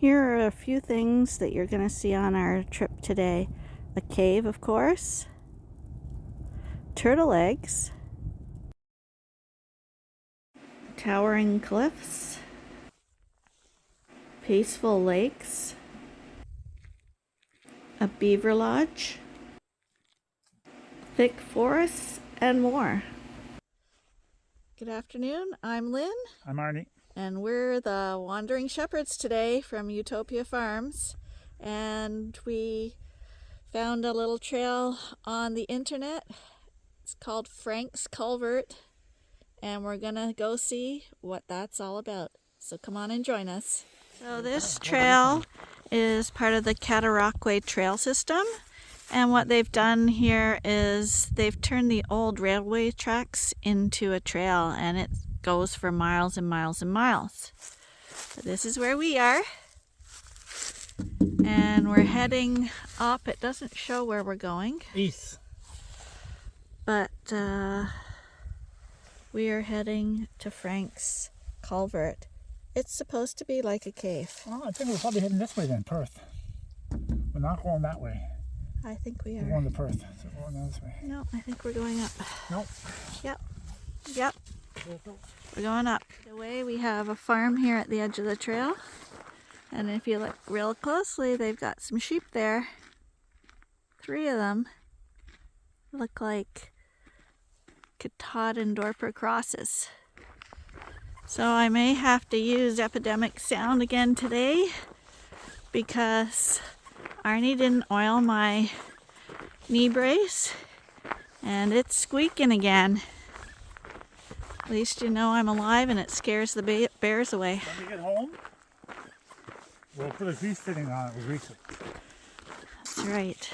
Here are a few things that you're going to see on our trip today. A cave, of course, turtle eggs, towering cliffs, peaceful lakes, a beaver lodge, thick forests, and more. Good afternoon, I'm Lynn. I'm Arnie. And we're the Wandering Shepherds today from Ewetopia Farms. And we found a little trail on the internet. It's called Frank's Culvert. And we're gonna go see what that's all about. So come on and join us. So this trail is part of the Cataraqui Trail system. And what they've done here is they've turned the old railway tracks into a trail, and it goes for miles and miles and miles. But this is where we are. And we're heading up. It doesn't show where we're going. East. But we are heading to Frank's Culvert. It's supposed to be like a cave. Oh, I think we're probably heading this way then, Perth. We're not going that way. I think we are. We're going to Perth, so we're going this way. No, I think we're going up. Nope. Yep. We're going up. The way we have a farm here at the edge of the trail. And if you look real closely, they've got some sheep there. 3 of them look like Cataraqui crosses. So I may have to use epidemic sound again today because Arnie didn't oil my knee brace and it's squeaking again. At least you know I'm alive and it scares the bears away. When we get home, we'll put a grease fitting on it. We'll grease it. That's right.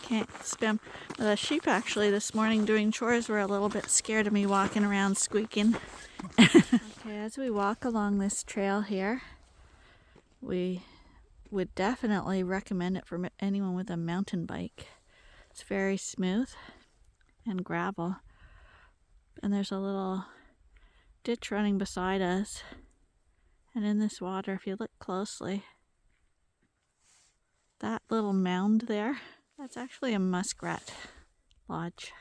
Can't spam. The sheep actually this morning doing chores were a little bit scared of me walking around squeaking. Okay, as we walk along this trail here, we would definitely recommend it for anyone with a mountain bike. It's very smooth and gravel. And there's a little ditch running beside us. And in this water, if you look closely, that little mound there, that's actually a muskrat lodge.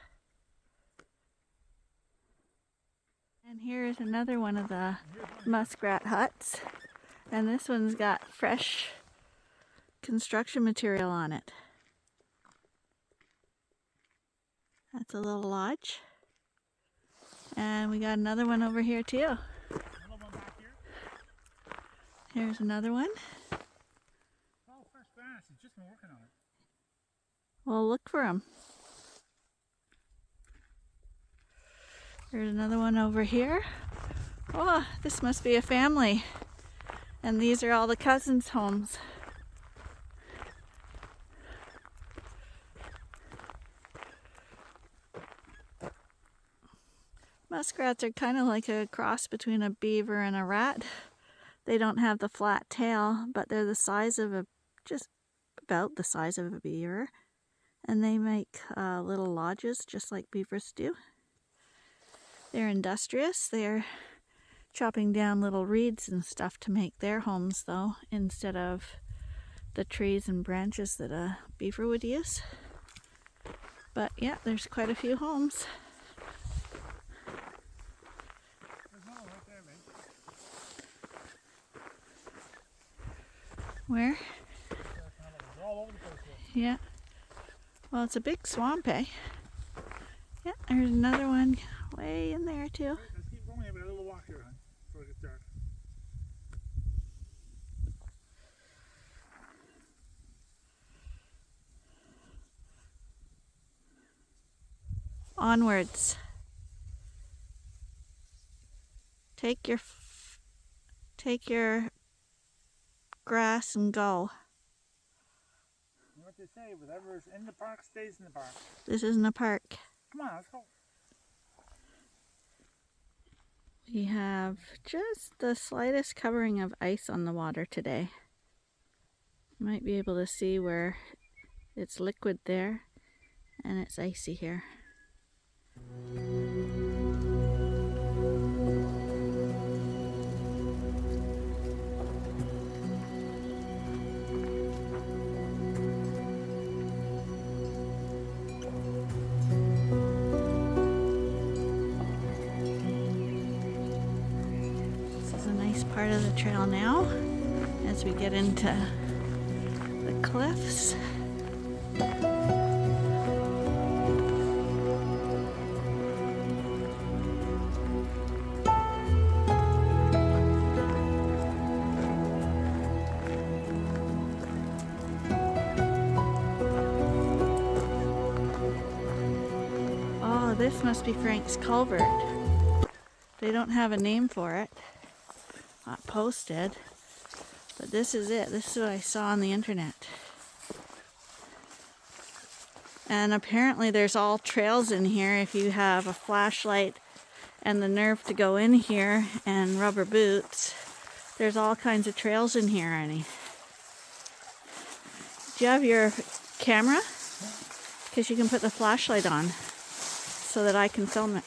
And here's another one of the muskrat huts. And this one's got fresh construction material on it. That's a little lodge. And we got another one over here too. Another one back here. Here's another one. Oh, fresh grass. He's just been working on it. Well, look for them. There's another one over here. Oh, this must be a family. And these are all the cousins' homes. Muskrats are kind of like a cross between a beaver and a rat. They don't have the flat tail, but they're the size of just about the size of a beaver. And they make little lodges just like beavers do. They're industrious. They're chopping down little reeds and stuff to make their homes though, instead of the trees and branches that a beaver would use. But yeah, there's quite a few homes. Where? Yeah. Well, it's a big swamp, eh? Yeah, there's another one way in there too. Let's keep going. Have a little walk here, hon, before it gets dark. Onwards. Take your grass and go. What they say, whatever's in the park stays in the park. This isn't a park. Come on, let's go. We have just the slightest covering of ice on the water today. You might be able to see where it's liquid there and it's icy here. part of the trail now as we get into the cliffs. Oh, this must be Frank's Culvert. They don't have a name for it, not posted, but this is it. This is what I saw on the internet. And apparently there's all trails in here if you have a flashlight and the nerve to go in here and rubber boots. There's all kinds of trails in here, Arnie. Do you have your camera? Because you can put the flashlight on so that I can film it.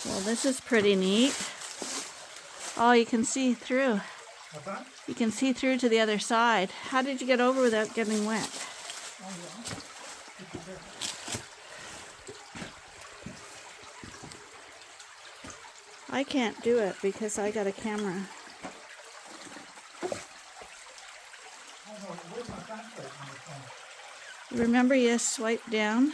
Well, this is pretty neat. Oh, you can see through. What's that? You can see through to the other side. How did you get over without getting wet? Oh, yeah. I can't do it because I got a camera. Where's my flashlight on the phone? Remember, you swipe down.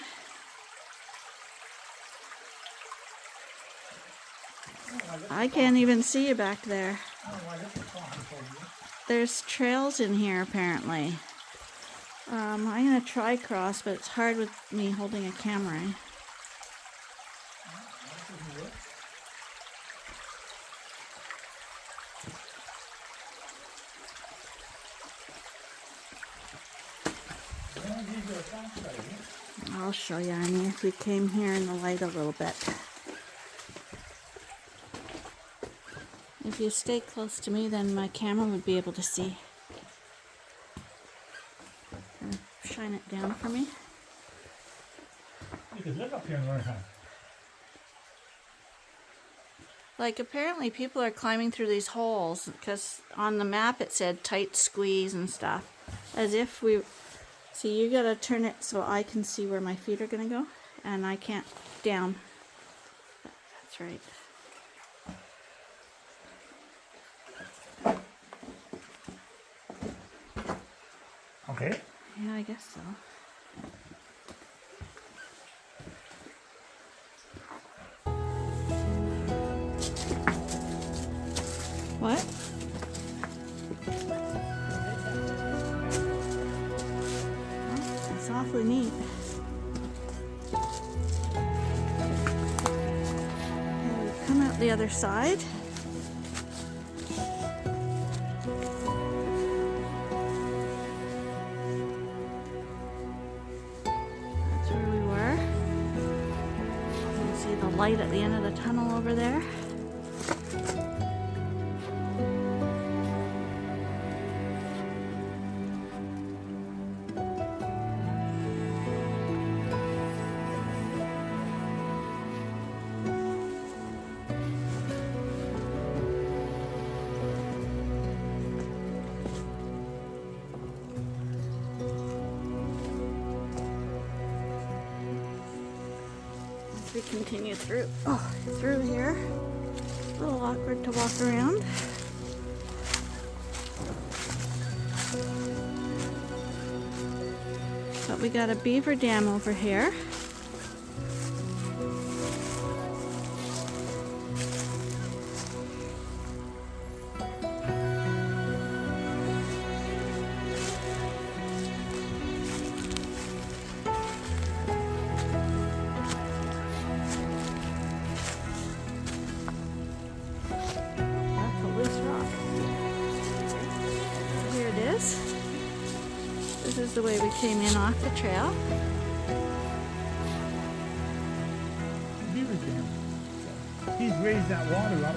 I can't even see you back there. There's trails in here apparently. I'm gonna try cross, but it's hard with me holding a camera. I'll show you, Arnie, if we came here in the light a little bit. If you stay close to me, then my camera would be able to see. Shine it down for me. You could look up here and learn how. Like, apparently people are climbing through these holes because on the map it said tight squeeze and stuff. As if we... See, you gotta turn it so I can see where my feet are gonna go, and I can't down. That's right. Okay. Yeah, I guess so. What? It's awfully neat. Okay, we've come out the other side. That's where we were. You can see the light at the end of the tunnel over there. We continue through here. A little awkward to walk around. But we got a beaver dam over here. This is the way we came in off the trail. Beaver dam. He's raised that water up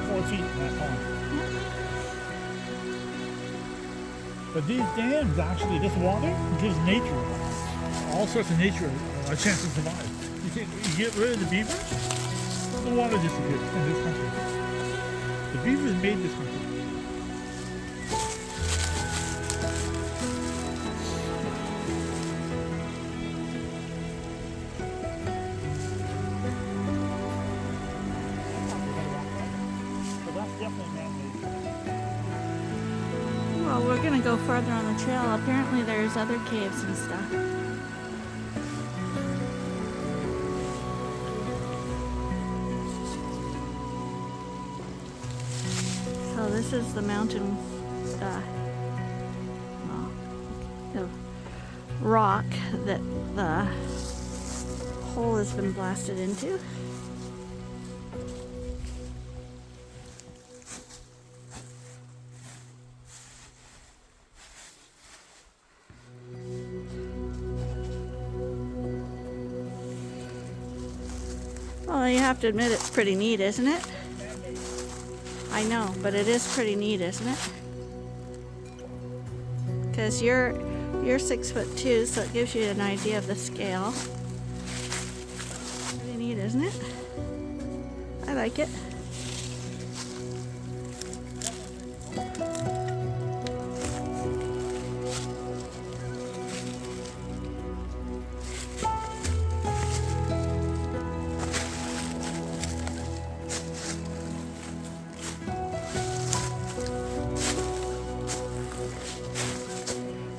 4 feet in that pond. Yep. But these dams, actually, this water gives nature, all sorts of nature, a chance to survive. You get rid of the beavers, the water disappears in this country. The beavers made this country. Well, we're gonna go farther on the trail. Apparently there's other caves and stuff. So this is the mountain, the rock that the hole has been blasted into. Well, you have to admit it's pretty neat, isn't it? I know, but it is pretty neat, isn't it? Because you're 6'2", so it gives you an idea of the scale. Pretty neat, isn't it? I like it.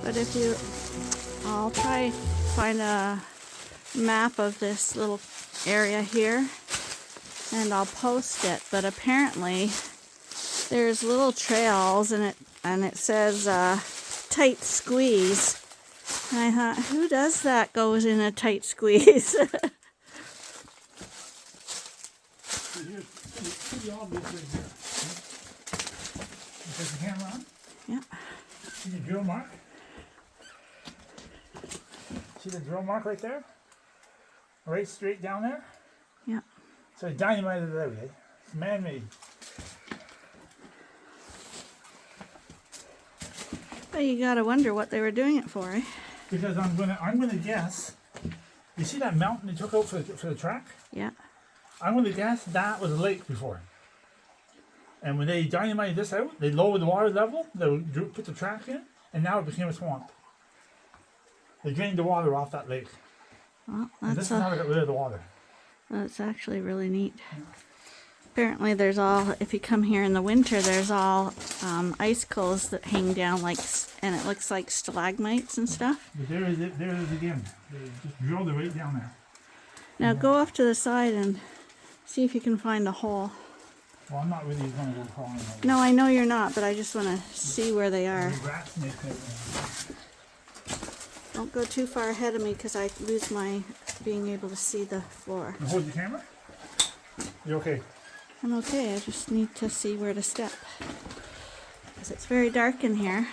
But if you, I'll try find a map of this little area here and I'll post it. But apparently there's little trails and it says tight squeeze. And I thought, who does that goes in a tight squeeze? Here's pretty obvious right here. Is the camera on? Yeah. See the drill mark? See the drill mark right there? Right straight down there? Yeah. So I dynamited it out, eh? It's man-made. Well, you gotta wonder what they were doing it for, eh? Because I'm gonna guess. You see that mountain they took out for the track? Yeah. I'm gonna guess that was a lake before. And when they dynamited this out, they lowered the water level, they put the track in, and now it became a swamp. They drained the water off that lake. Well, And this is how they got rid of the water. that's actually really neat. Apparently there's all, if you come here in the winter, there's all icicles that hang down and it looks like stalagmites and stuff. But there it is again. They just drilled it right down there. Now go off to the side and see if you can find a hole. Well, I'm not really going to go crawling over. No, I know you're not, but I just want to see where they are. There's rat snakes right there. Don't go too far ahead of me because I lose my being able to see the floor. You hold your camera? You okay? I'm okay, I just need to see where to step. Because it's very dark in here.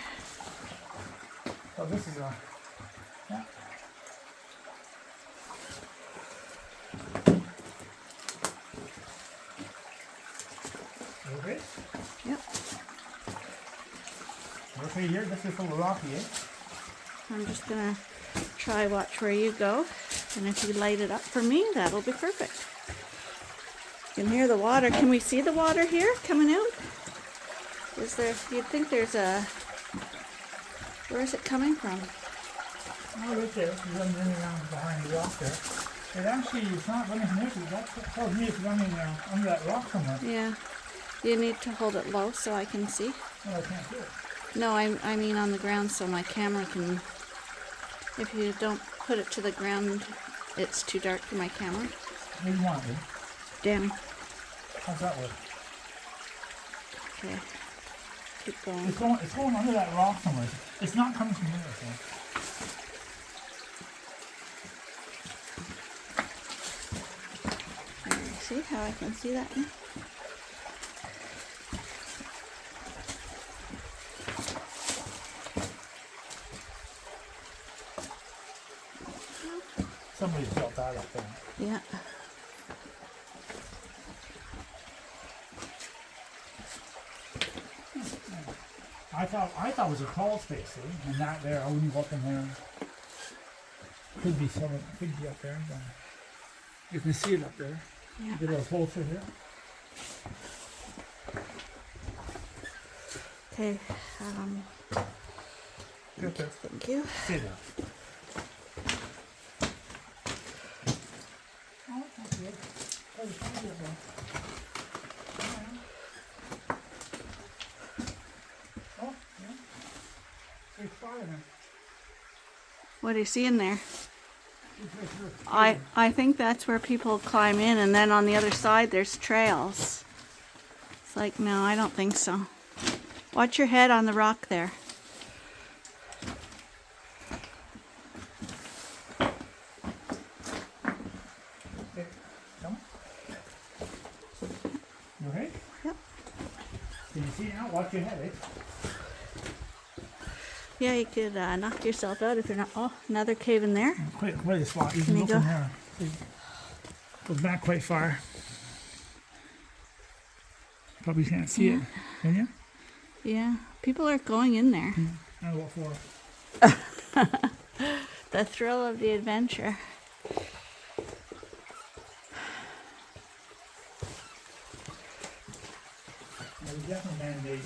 Oh, this is yeah. You okay? Yep. You okay here? This is full of rocky, eh? I'm just going to try watch where you go. And if you light it up for me, that'll be perfect. You can hear the water. Can we see the water here coming out? Is there, you'd think there's a, where is it coming from? Oh, right there. It's running around behind the rock there. It actually is not running from there. That tells me it's running under that rock somewhere. Yeah. You need to hold it low so I can see. Oh, I can't do it. No, I mean on the ground so my camera can, if you don't put it to the ground, it's too dark for my camera. What do you want, dude? Dim. How's that work? Okay. Keep going. It's going under that rock somewhere. It's not coming from here, so. There, see how I can see that now? Somebody built that up there. Yeah. I thought it was a crawl space, eh? And that there, I wouldn't go up in there. Could be some, could be up there. But you can see it up there. Yeah. Get a hole through here. Okay. Good there. Thank you. Stay there. Oh, that's not good. Oh, it's not good, though. What do you see in there? I think that's where people climb in, and then on the other side there's trails. It's like, no, I don't think so. Watch your head on the rock there. Okay, come on. You okay? Yep. Can you see now? Watch your head, eh? Yeah, you could knock yourself out if you're not. Oh, another cave in there. Quite a spot. You Can can you look go? from there. Goes back quite far. Probably can't see it, can you? Yeah, people are going in there. I don't know what for. The thrill of the adventure. It was definitely man-made.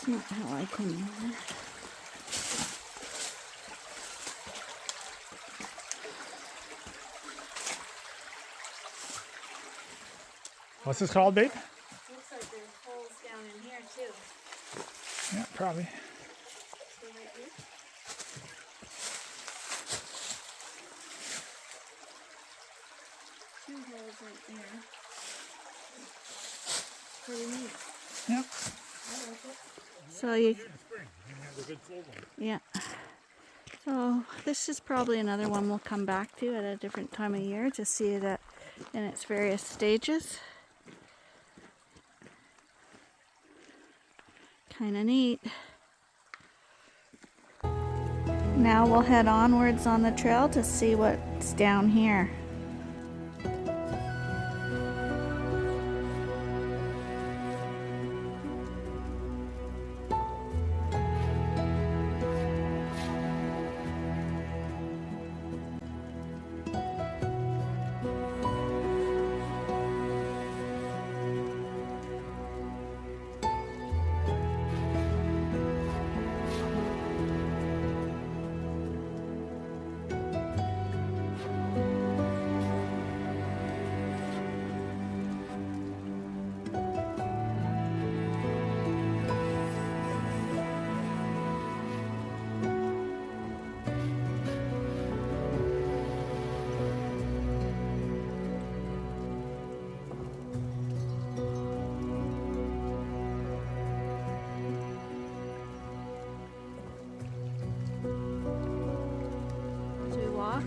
That's not how I came in there. What's this called, babe? Looks like there's holes down in here too. Yeah, probably. See right here? Two holes right there. Pretty neat. Yeah. I like it. So you, yeah. So this is probably another one we'll come back to at a different time of year to see it in its various stages. Kind of neat. Now we'll head onwards on the trail to see what's down here.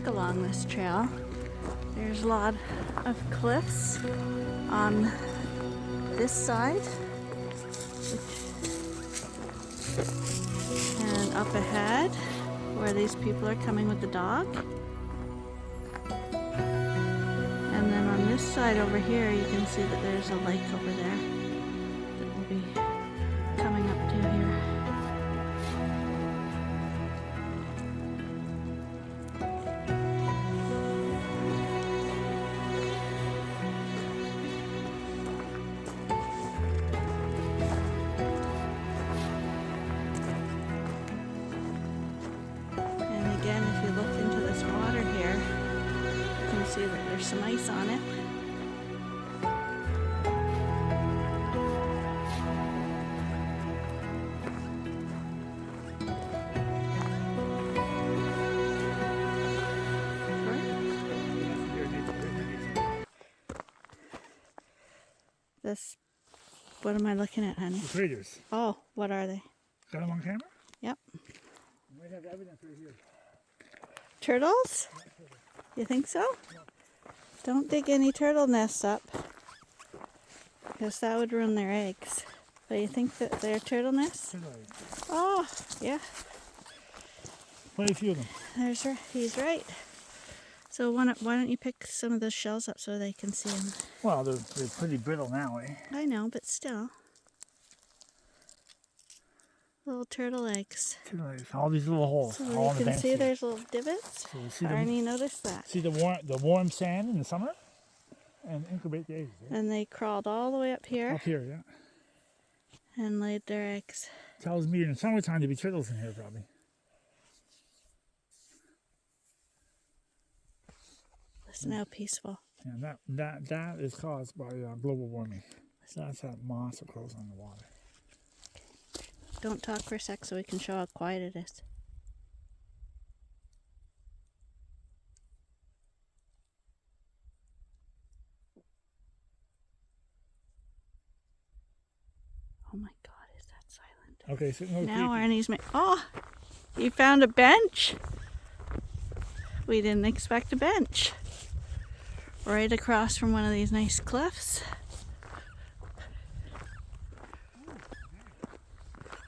Along this trail, there's a lot of cliffs on this side, and up ahead where these people are coming with the dog, and then on this side over here you can see that there's a lake over there that we'll be coming up to here. See that there's some ice on it. This, what am I looking at, honey? The craters. Oh, what are they? Got them on camera? Yep. You might have evidence right here. Turtles? You think so? Don't dig any turtle nests up, because that would ruin their eggs. But you think that they're turtle nests? Oh, yeah. Quite a few of them. He's right. So why don't you pick some of those shells up so they can see them? Well, they're pretty brittle now, eh? I know, but still. Little turtle eggs. All these little holes. So all you can see there's little divots. So Arnie noticed that. See the warm sand in the summer? And incubate the eggs. Eh? And they crawled all the way up here. Up here, yeah. And laid their eggs. Tells me in the summertime to be turtles in here probably. Listen how peaceful. Yeah, that is caused by global warming. So that's that moss that grows on the water. Don't talk for a sec so we can show how quiet it is. Oh my God, is that silent? Okay, so no Now creepy. Arnie's oh, you found a bench. We didn't expect a bench. Right across from one of these nice cliffs.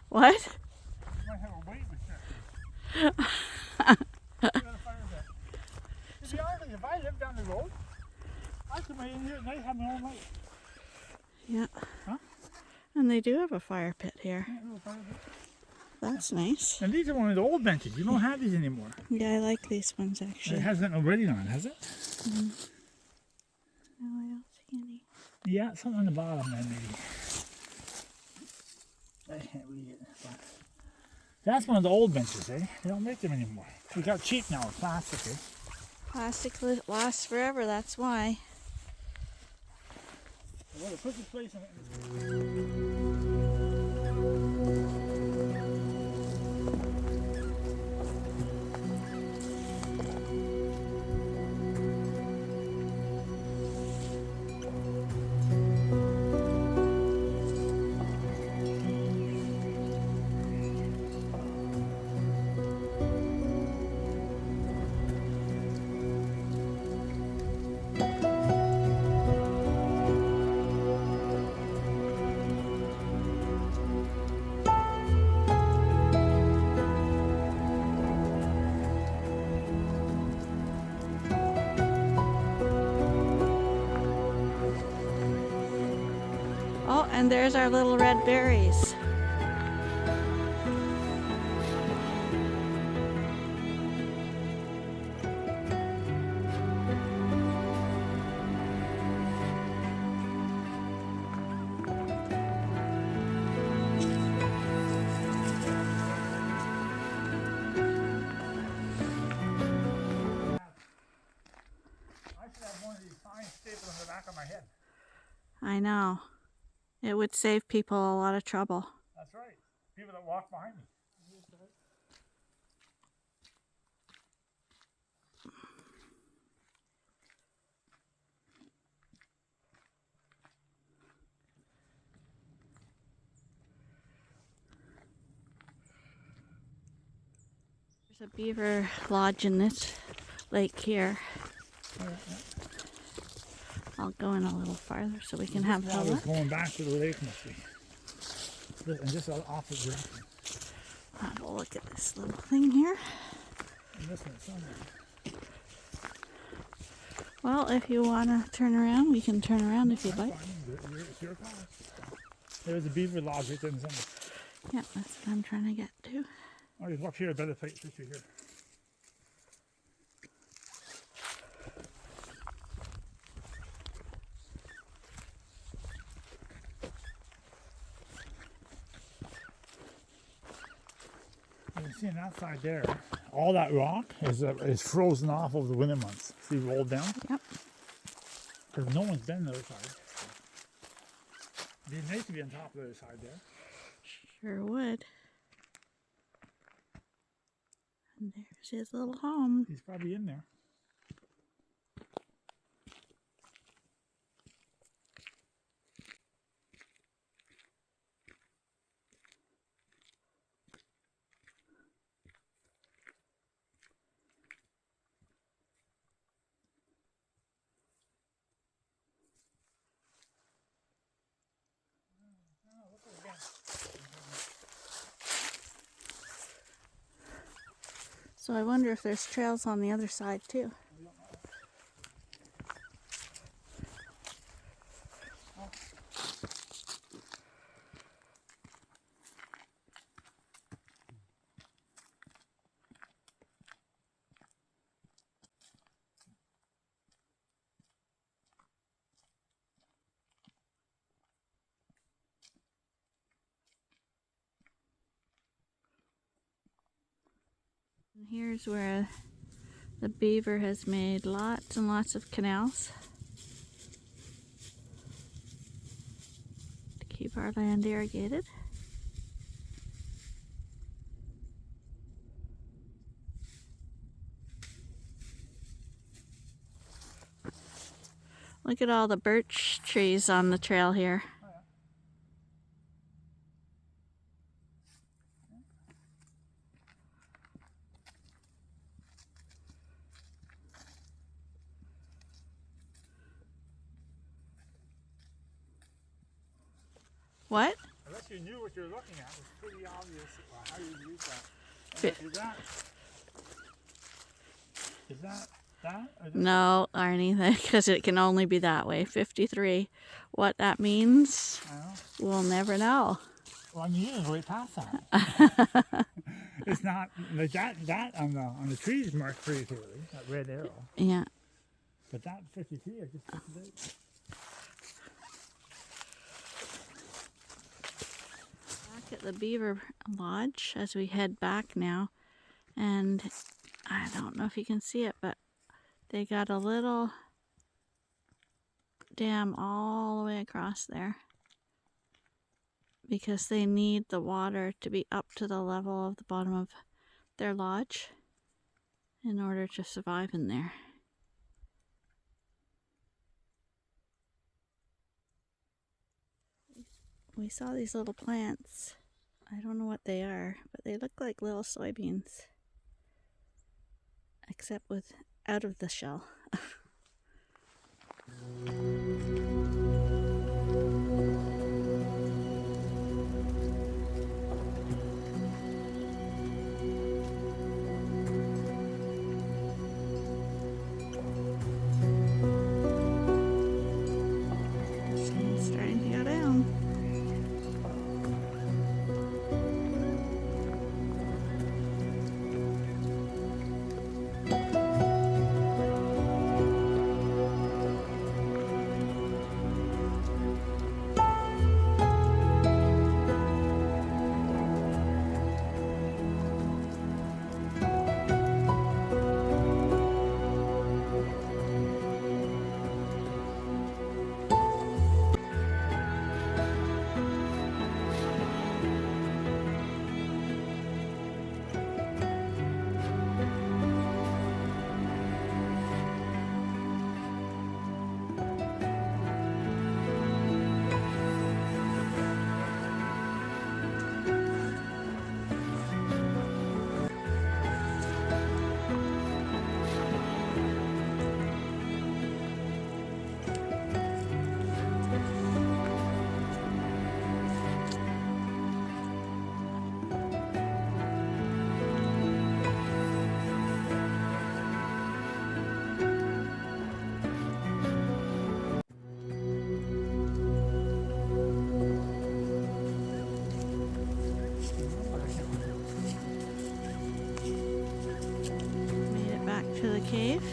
What? You might have a weight restriction. To be honest, if I lived down the road, I could be in here at night, have my own light. Yeah. Huh? And they do have a fire pit here. Yeah, little fire pit. That's nice. And these are one of the old benches. You don't have these anymore. Yeah, I like these ones It actually. hasn't already on, has it? No, I don't see any. Yeah, something on the bottom there maybe. I can't read it. But that's one of the old benches, eh? They don't make them anymore. We got cheap now with plastic, eh? Plastic lasts forever, that's why. Well, the quickest place in it. Oh, and there's our little red berries. I should have one of these signs stapled on the back of my head. I know. It would save people a lot of trouble. That's right. People that walk behind me. There's a beaver lodge in this lake here. I'll go in a little farther so we can have a I was look. going back to the lake must be. And just opposite direction. Have a look at this little thing here. And this one's somewhere. Well, if you want to turn around, we can turn around if you'd like. It's your call. There's a beaver lodge right there in the center. Yeah, that's what I'm trying to get to. Oh, you look here, a better picture here. You can see on that side there, all that rock is frozen off over the winter months. See, rolled down? Yep. Because no one's been on the other side. It'd be nice to be on top of the other side there. Sure would. And there's his little home. He's probably in there. So I wonder if there's trails on the other side too. Here's where the Beaver has made lots and lots of canals to keep our land irrigated. Look at all the birch trees on the trail here. What? Unless you knew what you were looking at, it's pretty obvious how you use that. Is that that? Or No, Arnie, because it can only be that way. 53. What that means, I don't know. we'll never know. Well, I mean, you didn't right past that. It's not like that on the trees marked pretty clearly, that red arrow. Yeah. But that 53, I just took it out. Back at the Beaver Lodge as we head back now, and I don't know if you can see it, but they got a little dam all the way across there because they need the water to be up to the level of the bottom of their lodge in order to survive in there. We saw these little plants. I don't know what they are, but they look like little soybeans, except with out of the shell. Sun's starting to go down. Made it back to the cave.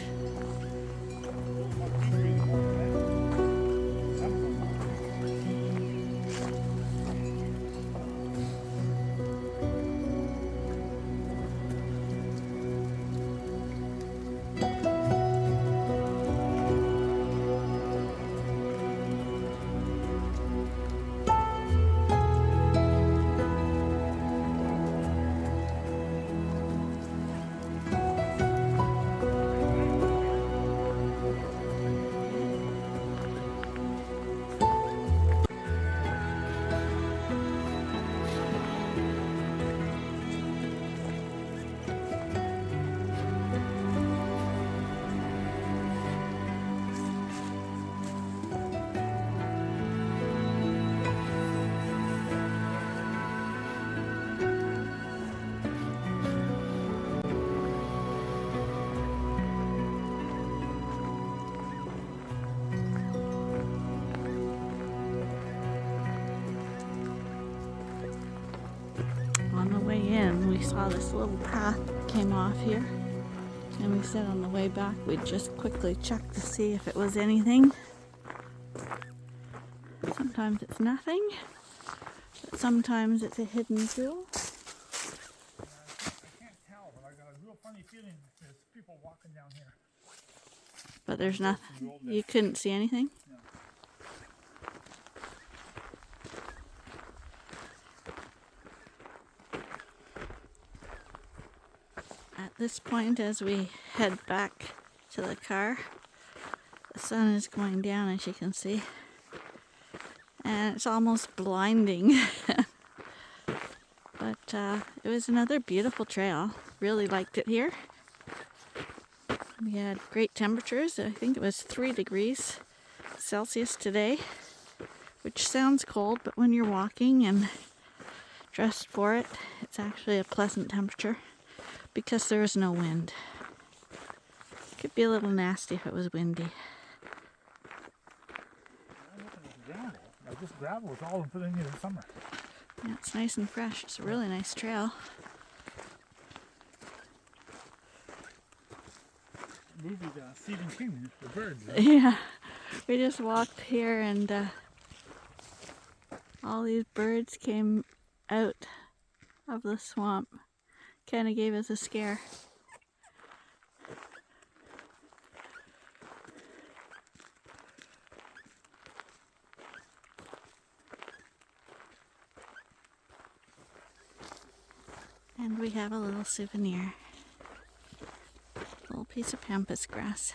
On the way in, we saw this little path came off here, and we said on the way back we'd just quickly check to see if it was anything. Sometimes it's nothing, but sometimes it's a hidden jewel. I can't tell, but I got a real walking down here. But there's nothing. You couldn't see anything? No. At this point, as we head back to the car, the sun is going down, as you can see. And it's almost blinding. But it was another beautiful trail. Really liked it here. We had great temperatures. I think it was 3 degrees Celsius today, which sounds cold, but when you're walking and dressed for it, it's actually a pleasant temperature because there is no wind. It could be a little nasty if it was windy. I'm looking at the gravel. Like this gravel was all put in here in summer. Yeah, it's nice and fresh. It's a really nice trail. Movie Stephen King, the birds. Yeah, we just walked here and all these birds came out of the swamp. Kind of gave us a scare. And we have a little souvenir. A little piece of pampas grass.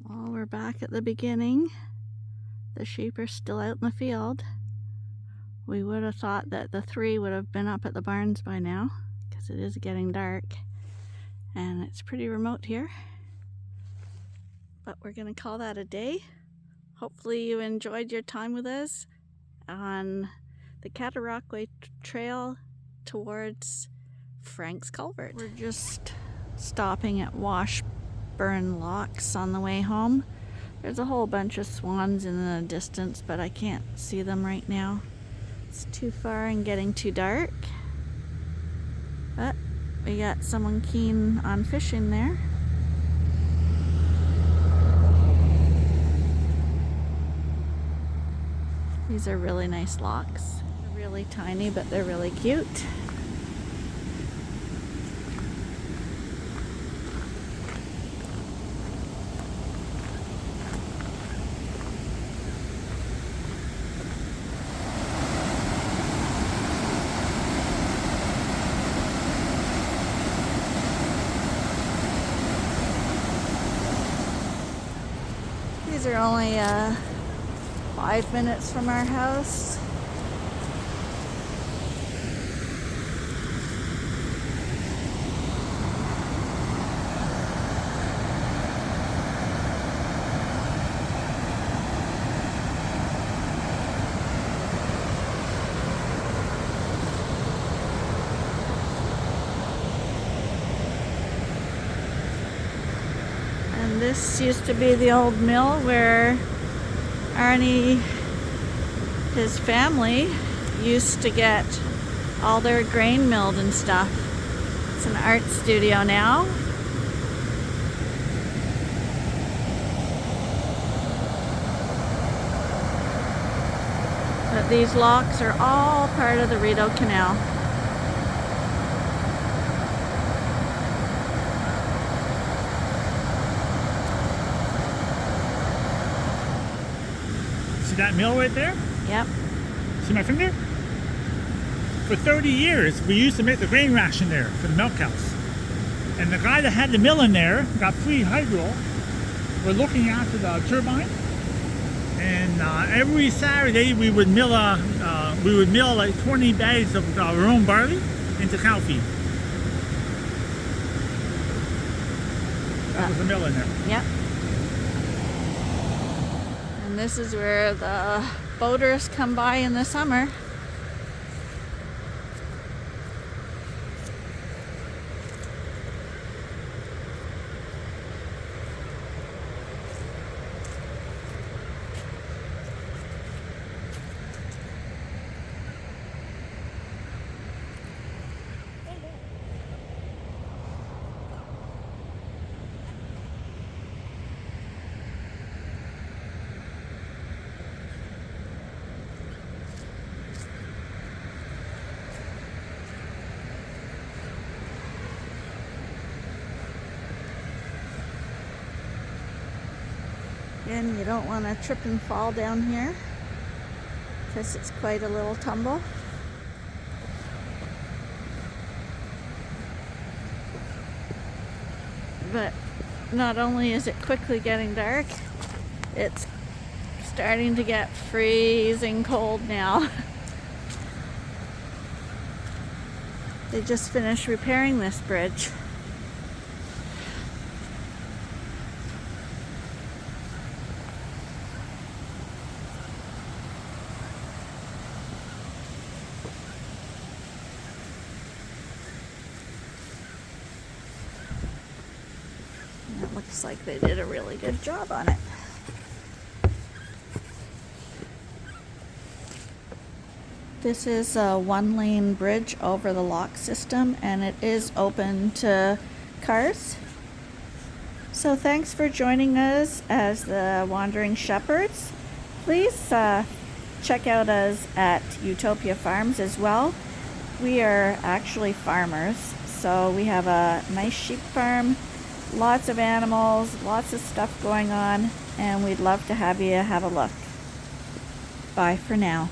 Well, we're back at the beginning. The sheep are still out in the field. We would have thought that the 3 would have been up at the barns by now, because it is getting dark and it's pretty remote here. But we're going to call that a day. Hopefully you enjoyed your time with us on the Cataraqui Trail towards Frank's Culvert. We're just stopping at Washburn locks on the way home. There's a whole bunch of swans in the distance, but I can't see them right now. It's too far and getting too dark. But we got someone keen on fishing there. These are really nice locks. They're really tiny, but they're really cute. These are only 5 minutes from our house. And this used to be the old mill where Arnie, his family, used to get all their grain milled and stuff. It's an art studio now. But these locks are all part of the Rideau Canal. See that mill right there? Yep. See my finger? For 30 years, we used to make the grain ration there for the milk house. And the guy that had the mill in there got free hydro. We're looking after the turbine. And every Saturday we would mill like 20 bags of our own barley into cow feed. That was the mill in there. Yep. And this is where the boaters come by in the summer. Again, you don't want to trip and fall down here because it's quite a little tumble. But not only is it quickly getting dark, it's starting to get freezing cold now. They just finished repairing this bridge. And it looks like they did a really good job on it. This is a one-lane bridge over the lock system, and it is open to cars. So thanks for joining us as the Wandering Shepherds. Please check out us at Ewetopia Farms as well. We are actually farmers, so we have a nice sheep farm, lots of animals, lots of stuff going on, and we'd love to have you have a look. Bye for now.